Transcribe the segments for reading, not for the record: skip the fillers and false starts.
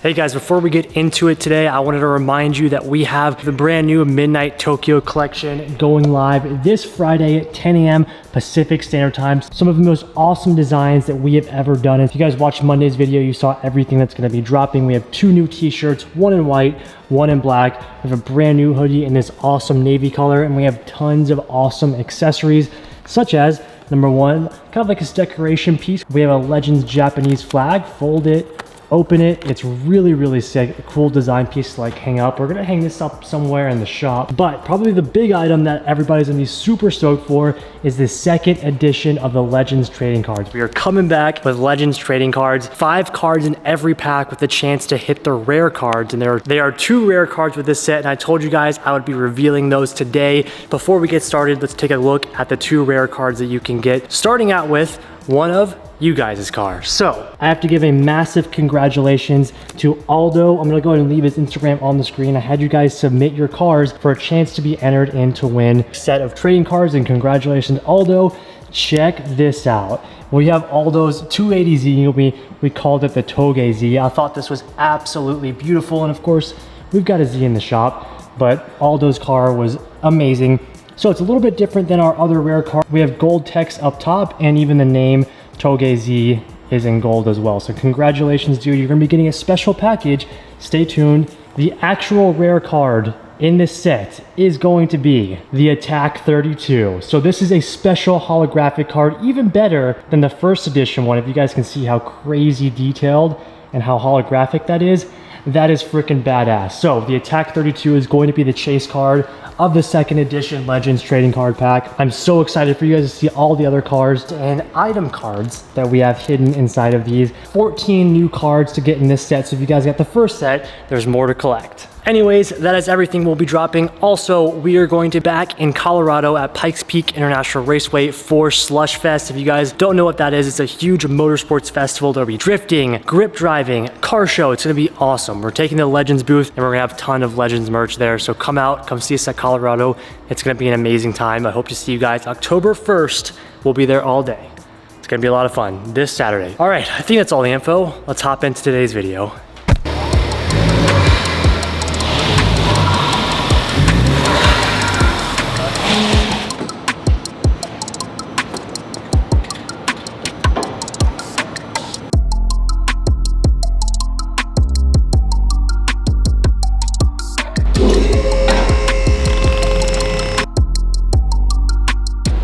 Hey guys, before we get into it today, I wanted to remind you that we have the brand new Midnight Tokyo collection going live this Friday at 10 a.m. Pacific Standard Time. Some of the most awesome designs that we have ever done. If you guys watched Monday's video, you saw everything that's gonna be dropping. We have 2 new t-shirts, one in white, one in black. We have a brand new hoodie in this awesome navy color, and we have tons of awesome accessories, such as number 1, kind of like this decoration piece. We have a Legends Japanese flag, fold it, open it. It's really sick. A cool design piece to like hang up. We're gonna hang this up somewhere in the shop, but probably the big item that everybody's gonna be super stoked for is the 2nd edition of the Legends trading cards. We are coming back with Legends trading cards, 5 cards in every pack with the chance to hit the rare cards, and they are 2 rare cards with this set, and I told you guys I would be revealing those today. Before we get started, let's take a look at the 2 rare cards that you can get, starting out with one of you guys' cars. So I have to give a massive congratulations to Aldo. I'm gonna go ahead and leave his Instagram on the screen. I had you guys submit your cars for a chance to be entered in to win a set of trading cards, and congratulations, Aldo. Check this out. We have Aldo's 280Z. We called it the Toge Z. I thought this was absolutely beautiful, and of course, we've got a Z in the shop, but Aldo's car was amazing. So it's a little bit different than our other rare car. We have gold text up top, and even the name Toge Z is in gold as well. So congratulations, dude. You're gonna be getting a special package. Stay tuned. The actual rare card in this set is going to be the Attack 32. So this is a special holographic card, even better than the 1st edition one. If you guys can see how crazy detailed and how holographic that is freaking badass. So the Attack 32 is going to be the chase card of the 2nd edition Legends trading card pack. I'm so excited for you guys to see all the other cards and item cards that we have hidden inside of these. 14 new cards to get in this set. So if you guys got the first set, there's more to collect. Anyways, that is everything we'll be dropping. Also, we are going to be back in Colorado at Pikes Peak International Raceway for Slush Fest. If you guys don't know what that is, it's a huge motorsports festival. There'll be drifting, grip driving, car show. It's gonna be awesome. We're taking the Legends booth, and we're gonna have a ton of Legends merch there. So come out, come see us at Colorado. It's gonna be an amazing time. I hope to see you guys October 1st. We'll be there all day. It's gonna be a lot of fun this Saturday. All right, I think that's all the info. Let's hop into today's video.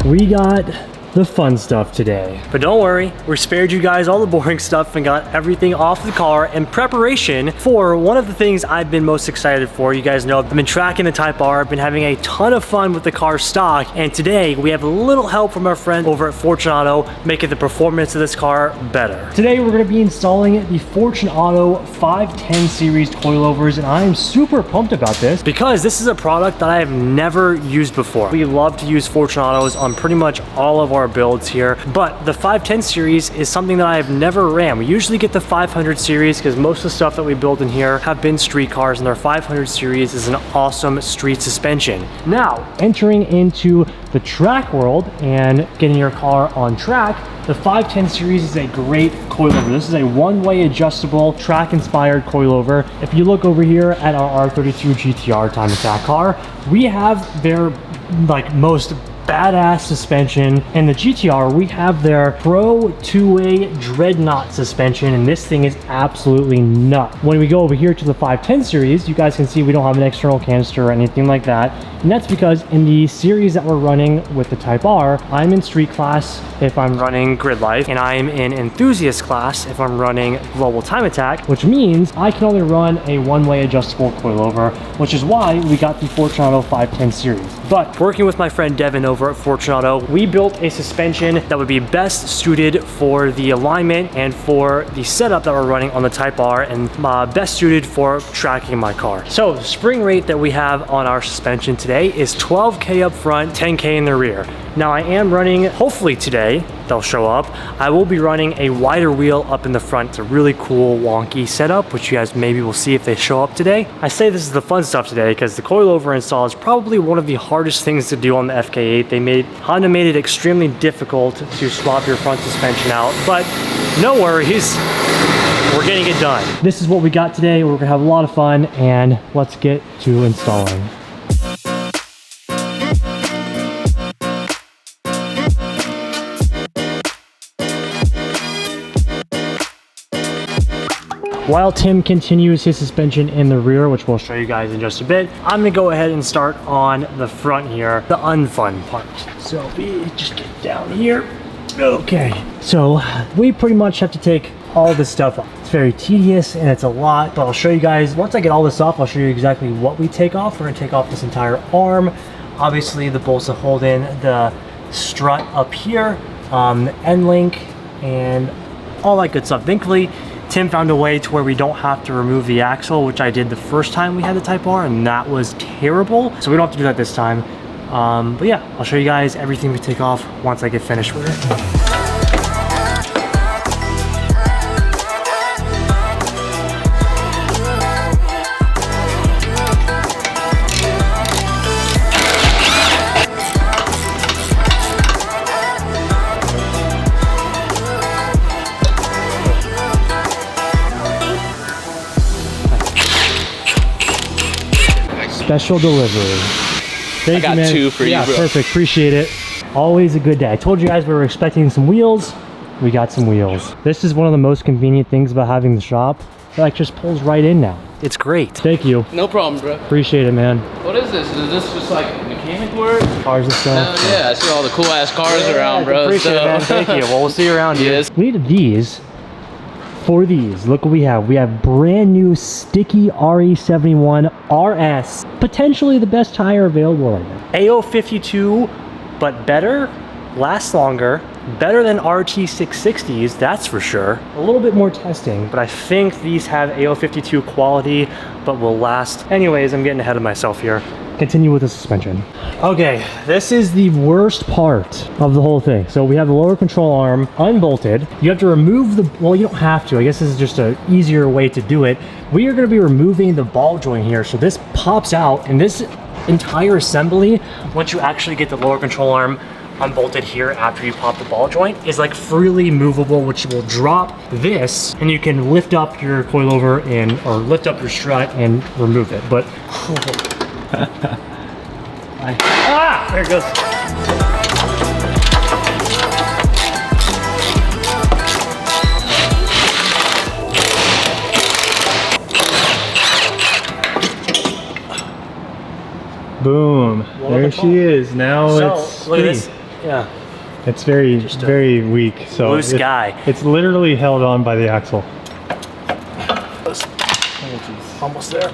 We got the fun stuff today. But don't worry, we spared you guys all the boring stuff and got everything off the car in preparation for one of the things I've been most excited for. You guys know I've been tracking the Type R. I've been having a ton of fun with the car stock, and today we have a little help from our friend over at Fortunato, making the performance of this car better. Today we're going to be installing the Fortunato 510 series coilovers, and I am super pumped about this because this is a product that I have never used before. We love to use Fortunatos on pretty much all of our builds here, but the 510 series is something that I have never ran. We usually get the 500 series because most of the stuff that we build in here have been street cars, and their 500 series is an awesome street suspension. Now, entering into the track world and getting your car on track, the 510 series is a great coilover. This is a one-way adjustable track-inspired coilover. If you look over here at our R32 GTR time attack car, we have their most badass suspension. In the GTR, we have their Pro 2-way Dreadnought suspension, and this thing is absolutely nuts. When we go over here to the 510 series, you guys can see we don't have an external canister or anything like that, and that's because in the series that we're running with the Type R, I'm in street class if I'm running Grid Life, and I'm in enthusiast class if I'm running Global Time Attack, which means I can only run a one-way adjustable coilover, which is why we got the Fortunato 510 series. But working with my friend Devin over at Fortunato, we built a suspension that would be best suited for the alignment and for the setup that we're running on the Type R, and best suited for tracking my car. So the spring rate that we have on our suspension today is 12K up front, 10K in the rear. Now I am running, hopefully today, they'll show up, I will be running a wider wheel up in the front. It's a really cool wonky setup, which you guys maybe will see if they show up today. I say this is the fun stuff today because the coilover install is probably one of the hardest things to do on the FK8. Honda made it extremely difficult to swap your front suspension out, but no worries. we're getting it done. This is what we got today. We're gonna have a lot of fun, and let's get to installing. While Tim continues his suspension in the rear, which we'll show you guys in just a bit, I'm gonna go ahead and start on the front here, the unfun part. So we just get down here. Okay, so we pretty much have to take all this stuff off. It's very tedious and it's a lot, but I'll show you guys, once I get all this off, I'll show you exactly what we take off. We're gonna take off this entire arm, obviously the bolts that hold in the strut up here, the end link, and all that good stuff. Thankfully, Tim found a way to where we don't have to remove the axle, which I did the first time we had the Type R, and that was terrible. So we don't have to do that this time. But yeah, I'll show you guys everything we take off once I get finished with it. Special delivery. Thank you, man. I got 2 for you, bro. Perfect. Appreciate it. Always a good day. I told you guys we were expecting some wheels. We got some wheels. This is one of the most convenient things about having the shop. It like just pulls right in now. It's great. Thank you. No problem, bro. Appreciate it, man. What is this? Is this just like mechanic work? Cars and stuff. Yeah, I see all the cool ass cars around, bro. Appreciate it, man. Thank you. Well, we'll see you around here. Yes. We needed these. For these, look what we have. We have brand new sticky RE71 RS, potentially the best tire available right now. AO52, but better, lasts longer, better than RT660s, that's for sure. A little bit more testing, but I think these have AO52 quality, but will last. Anyways, I'm getting ahead of myself here. Continue with the suspension. Okay, this is the worst part of the whole thing. So we have the lower control arm unbolted. You have to remove the, well, you don't have to. I guess this is just an easier way to do it. We are gonna be removing the ball joint here. So this pops out, and this entire assembly, once you actually get the lower control arm unbolted here after you pop the ball joint, is like freely movable, which will drop this, and you can lift up your coilover and, or lift up your strut and remove it. But, there it goes. Boom. There she is. Now it's look at this. Yeah. It's very weak. So blue sky. It's literally held on by the axle. Oh, almost there.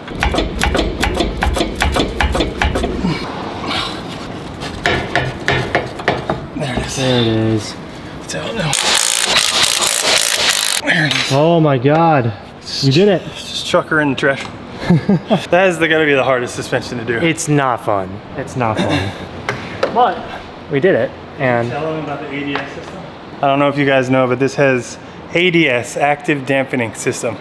There it is. It's out now. There it is. Oh my God. You did it. Just chuck her in the trash. That is gotta be the hardest suspension to do. It's not fun. It's not fun. But we did it. And tell them about the ADS system. I don't know if you guys know, but this has ADS, active dampening system.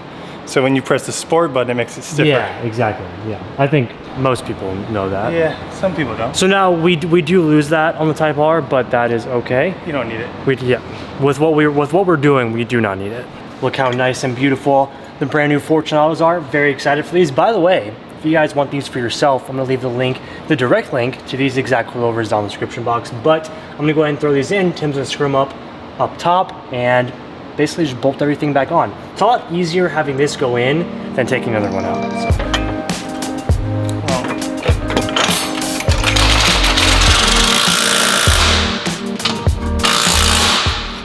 So when you press the sport button, it makes it stiffer. Yeah, exactly. Yeah. I think most people know that. Yeah, some people don't. So now we do lose that on the Type R, but that is okay. You don't need it. Yeah. With what we're doing, we do not need it. Look how nice and beautiful the brand new Fortunatos are. Very excited for these. By the way, if you guys want these for yourself, I'm gonna leave the link, the direct link to these exact coilovers down in the description box. But I'm gonna go ahead and throw these in. Tim's gonna screw them up top and basically just bolt everything back on. It's a lot easier having this go in than taking another one out. So.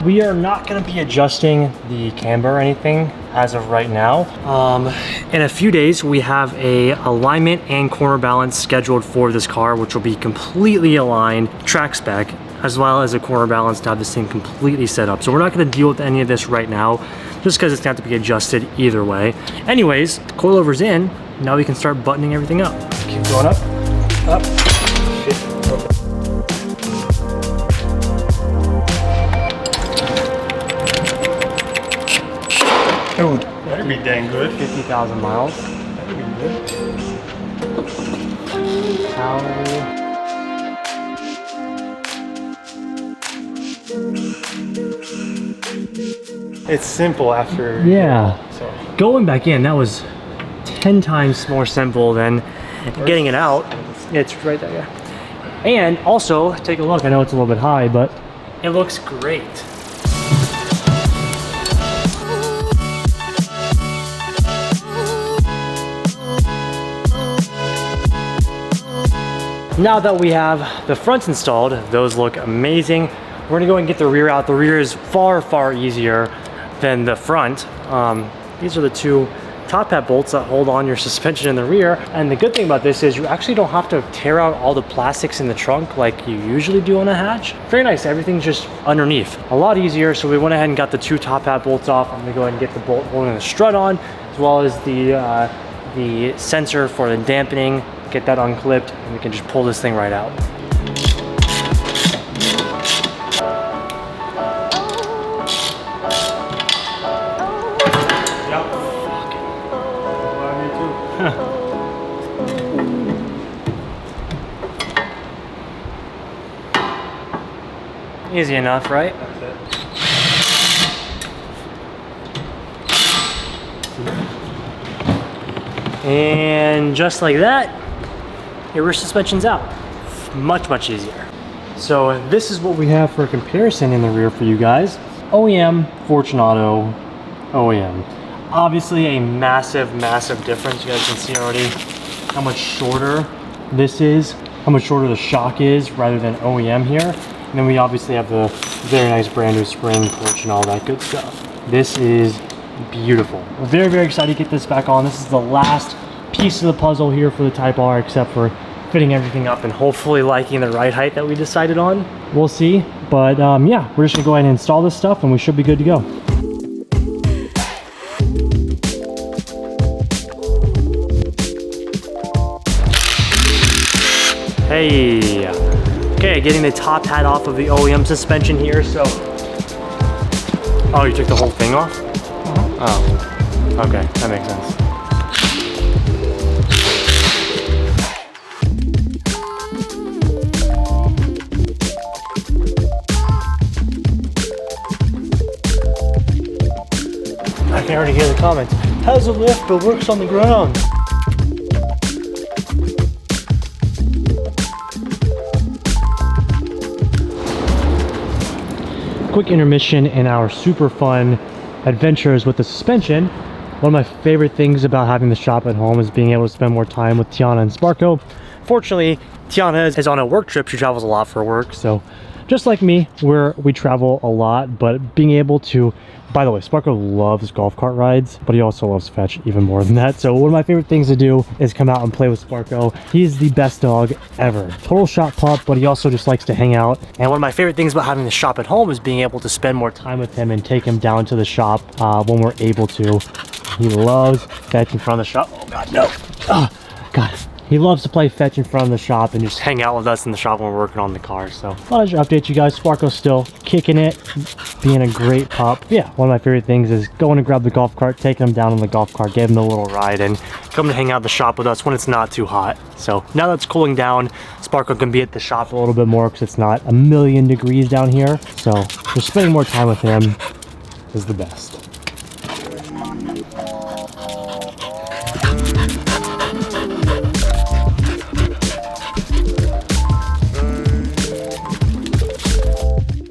We are not going to be adjusting the camber or anything as of right now. In a few days, we have a alignment and corner balance scheduled for this car, which will be completely aligned, track spec, as well as a corner balance to have this thing completely set up. So we're not going to deal with any of this right now, just because it's going to have to be adjusted either way. Anyways, coilover's in. Now we can start buttoning everything up. Keep going up, up. Oh, that'd be dang good. 50,000 miles. That'd be good. How? It's simple after. Yeah. So going back in, that was 10 times more simple than getting it out. It's right there, yeah. And also, take a look. I know it's a little bit high, but it looks great. Now that we have the fronts installed, those look amazing. We're gonna go and get the rear out. The rear is far, far easier than the front. These are the two top hat bolts that hold on your suspension in the rear. And the good thing about this is you actually don't have to tear out all the plastics in the trunk like you usually do on a hatch. Very nice, everything's just underneath. A lot easier, so we went ahead and got the two top hat bolts off. I'm gonna go ahead and get the bolt holding the strut on, as well as the sensor for the dampening, get that unclipped, and we can just pull this thing right out. Easy enough, right? That's it. And just like that, your rear suspension's out. Much, much easier. So this is what we have for a comparison in the rear for you guys. OEM, Fortunato, OEM. Obviously a massive, massive difference. You guys can see already how much shorter this is, how much shorter the shock is rather than OEM here. And then we obviously have the very nice brand new spring porch and all that good stuff. This is beautiful. We're very, very excited to get this back on. This is the last piece of the puzzle here for the Type R, except for fitting everything up and hopefully liking the ride height that we decided on. We'll see, but yeah, we're just gonna go ahead and install this stuff and we should be good to go. Hey. Okay, getting the top hat off of the OEM suspension here, so... Oh, you took the whole thing off? Oh, okay, that makes sense. I can already hear the comments. Has a lift but works on the ground. Quick intermission in our super fun adventures with the suspension. One of my favorite things about having the shop at home is being able to spend more time with Tiana and Sparco. Fortunately, Tiana is on a work trip. She travels a lot for work, so just like me, we travel a lot, but being able to, by the way, Sparco loves golf cart rides, but he also loves fetch even more than that. So one of my favorite things to do is come out and play with Sparco. He's the best dog ever. Total shop pup, but he also just likes to hang out. And one of my favorite things about having the shop at home is being able to spend more time with him and take him down to the shop when we're able to. He loves fetch in front of the shop. Oh God, no. Oh, God. He loves to play fetch in front of the shop and just hang out with us in the shop when we're working on the car. So thought I'd update you guys. Sparco's still kicking it, being a great pup. Yeah, one of my favorite things is going to grab the golf cart, taking him down on the golf cart, give him a little ride, and come to hang out at the shop with us when it's not too hot. So now that it's cooling down, Sparco can be at the shop a little bit more because it's not a million degrees down here. So just spending more time with him is the best.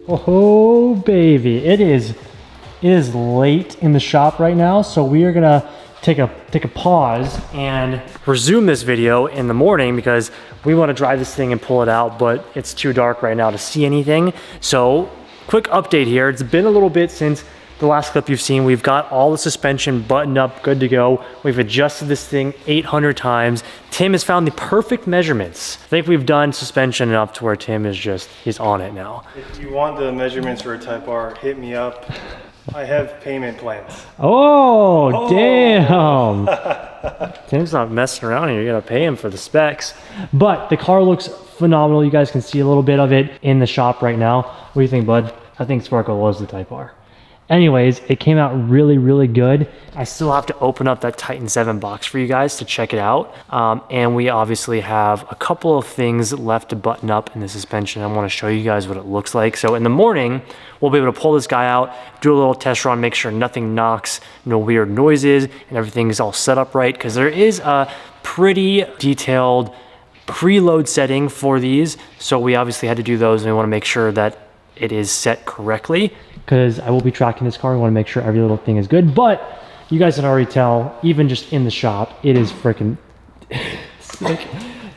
Oh baby, it is late in the shop right now, so we are gonna take a pause and resume this video in the morning because we want to drive this thing and pull it out, but it's too dark right now to see anything. So quick update here. It's been a little bit since the last clip you've seen. We've got all the suspension buttoned up, good to go. We've adjusted this thing 800 times. Tim has found the perfect measurements. I think we've done suspension enough to where Tim is just, he's on it now. If you want the measurements for a Type R, hit me up. I have payment plans. Oh. Damn. Tim's not messing around here. You gotta pay him for the specs. But the car looks phenomenal. You guys can see a little bit of it in the shop right now. What do you think, bud? I think Sparco loves the Type R. Anyways, it came out really, really good. I still have to open up that Titan 7 box for you guys to check it out. And we obviously have a couple of things left to button up in the suspension. I want to show you guys what it looks like. So in the morning, we'll be able to pull this guy out, do a little test run, make sure nothing knocks, no weird noises, and everything is all set up right. Because there is a pretty detailed preload setting for these. So we obviously had to do those, and we want to make sure that it is set correctly, because I will be tracking this car. I want to make sure every little thing is good. But you guys can already tell, even just in the shop, it is freaking sick.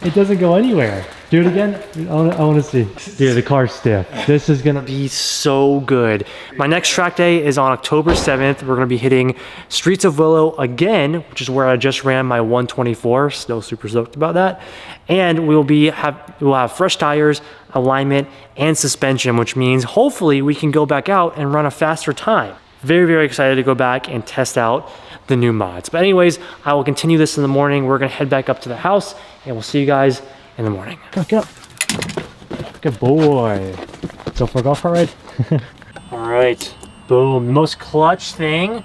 It doesn't go anywhere. Do it again. I want to see. Dude, the car's stiff. This is going to be so good. My next track day is on October 7th. We're going to be hitting Streets of Willow again, which is where I just ran my 124. Still super stoked about that. And we'll have fresh tires, alignment, and suspension, which means hopefully we can go back out and run a faster time. Very, very excited to go back and test out the new mods. But anyways, I will continue this in the morning. We're going to head back up to the house, and we'll see you guys in the morning. Come on, get up. Good boy. Go for a golf cart ride. All right, boom. The most clutch thing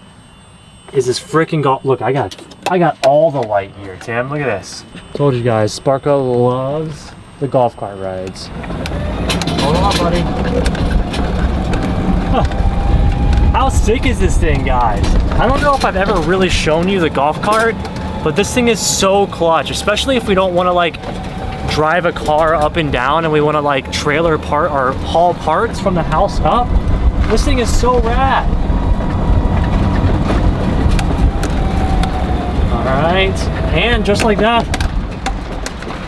is this freaking golf. Look, I got all the light here, Tim. Look at this. Told you guys, Sparco loves the golf cart rides. Hold on, buddy. Huh. How sick is this thing, guys? I don't know if I've ever really shown you the golf cart, but this thing is so clutch, especially if we don't want to like drive a car up and down and we want to like trailer part or haul parts from the house up. This thing is so rad. All right, and just like that,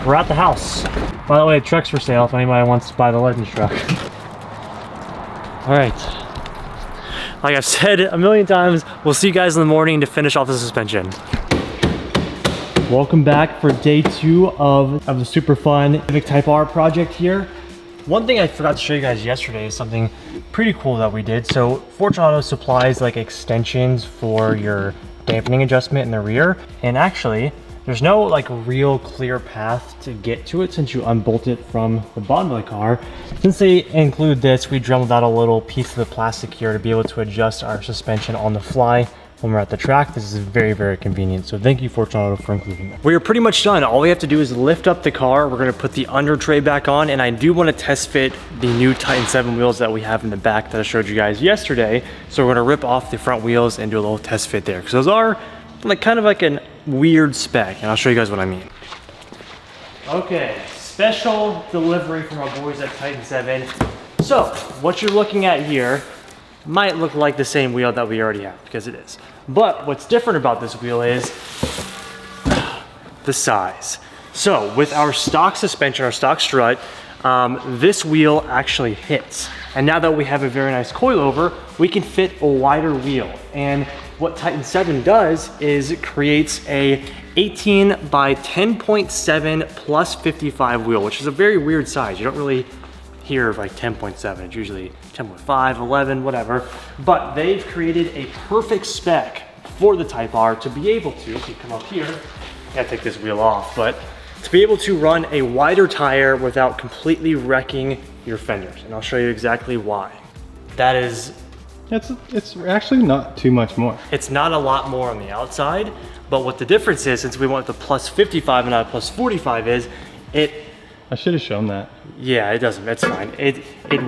we're at the house. By the way, the truck's for sale if anybody wants to buy the Legends truck. All right. Like I've said a million times, we'll see you guys in the morning to finish off the suspension. Welcome back for day 2 of the super fun Civic Type R project here. One thing I forgot to show you guys yesterday is something pretty cool that we did. So Fortune Auto supplies like extensions for your dampening adjustment in the rear. And actually, there's no like real clear path to get to it since you unbolt it from the bottom of the car. Since they include this, we drilled out a little piece of the plastic here to be able to adjust our suspension on the fly when we're at the track. This is very, very convenient. So thank you, Fortune Auto, for including that. We are pretty much done. All we have to do is lift up the car. We're gonna put the under tray back on, and I do wanna test fit the new Titan 7 wheels that we have in the back that I showed you guys yesterday. So we're gonna rip off the front wheels and do a little test fit there, because those are like kind of like a weird spec, and I'll show you guys what I mean. Okay, special delivery from our boys at Titan 7. So what you're looking at here might look like the same wheel that we already have, because it is. But what's different about this wheel is the size. So with our stock suspension, our stock strut, this wheel actually hits. And now that we have a very nice coilover, we can fit a wider wheel. And what Titan 7 does is it creates a 18 by 10.7 plus 55 wheel, which is a very weird size. You don't really hear of like 10.7, it's usually 10.5, 11, whatever. But they've created a perfect spec for the Type R to be able to, if you come up here, I gotta take this wheel off, but to be able to run a wider tire without completely wrecking your fenders. And I'll show you exactly why. That is, it's actually not too much more. it's not a lot more on the outside, but what the difference is, since we went the plus 55 and not a plus 45, is I should have shown that. yeah, it doesn't, it's fine. It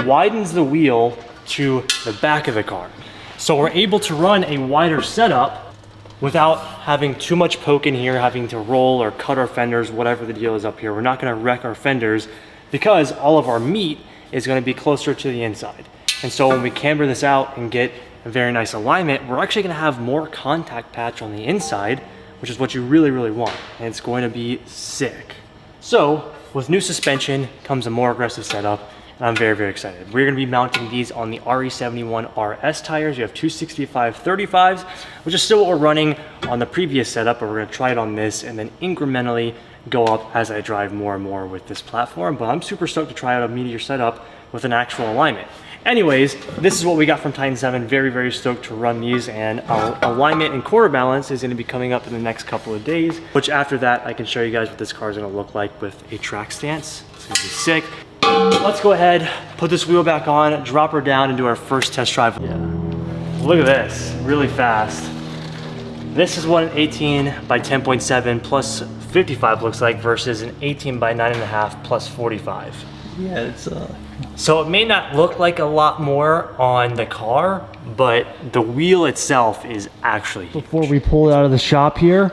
widens the wheel to the back of the car. So we're able to run a wider setup without having too much poke in here, having to roll or cut our fenders, whatever the deal is up here. We're not gonna wreck our fenders because all of our meat is gonna be closer to the inside. And so when we camber this out and get a very nice alignment, we're actually gonna have more contact patch on the inside, which is what you really, really want. And it's going to be sick. So with new suspension comes a more aggressive setup, and I'm very, very excited. We're gonna be mounting these on the RE71 RS tires. We have 265 35s, which is still what we're running on the previous setup, but we're gonna try it on this and then incrementally go up as I drive more and more with this platform. But I'm super stoked to try out a meteor setup with an actual alignment. Anyways, this is what we got from Titan 7. Very, very stoked to run these, and our alignment and quarter balance is gonna be coming up in the next couple of days, which after that, I can show you guys what this car is gonna look like with a track stance. It's gonna be sick. Let's go ahead, put this wheel back on, drop her down, and do our first test drive. Yeah. look at this, really fast. This is what an 18 by 10.7 plus 55 looks like versus an 18 by 9.5 plus 45. Yeah, it's So it may not look like a lot more on the car, but the wheel itself is actually huge. Before we pull it out of the shop here,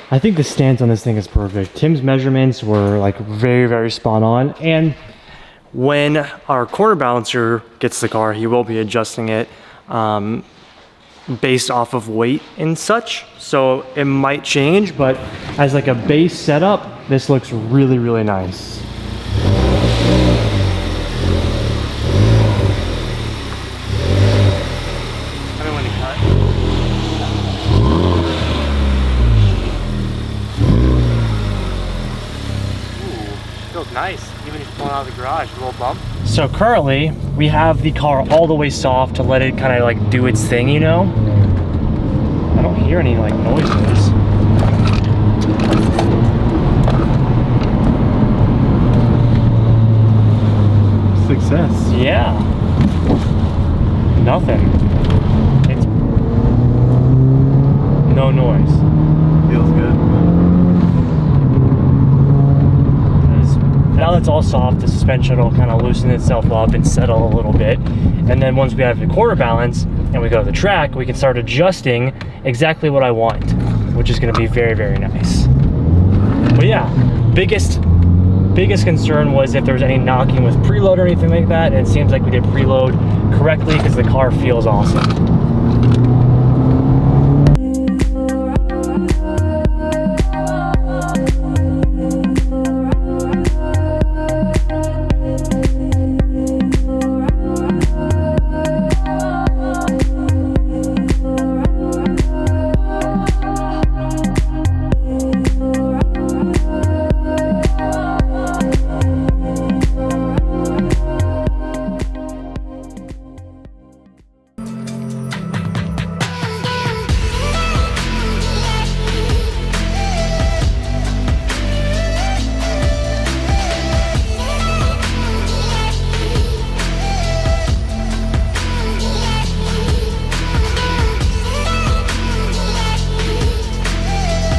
I think the stance on this thing is perfect. Tim's measurements were like very, very spot on. And when our corner balancer gets the car, he will be adjusting it based off of weight and such. So it might change, but as like a base setup, this looks really, really nice. Nice, even just pulling out of the garage, a little bump. So currently, we have the car all the way soft to let it kind of like do its thing, you know? I don't hear any like noises. success. Yeah. Nothing. It's no noise. Feels good. Now that it's all soft, the suspension will kind of loosen itself up and settle a little bit. And then once we have the quarter balance and we go to the track, we can start adjusting exactly what I want, which is going to be very, very nice. But yeah, biggest concern was if there was any knocking with preload or anything like that. And it seems like we did preload correctly because the car feels awesome.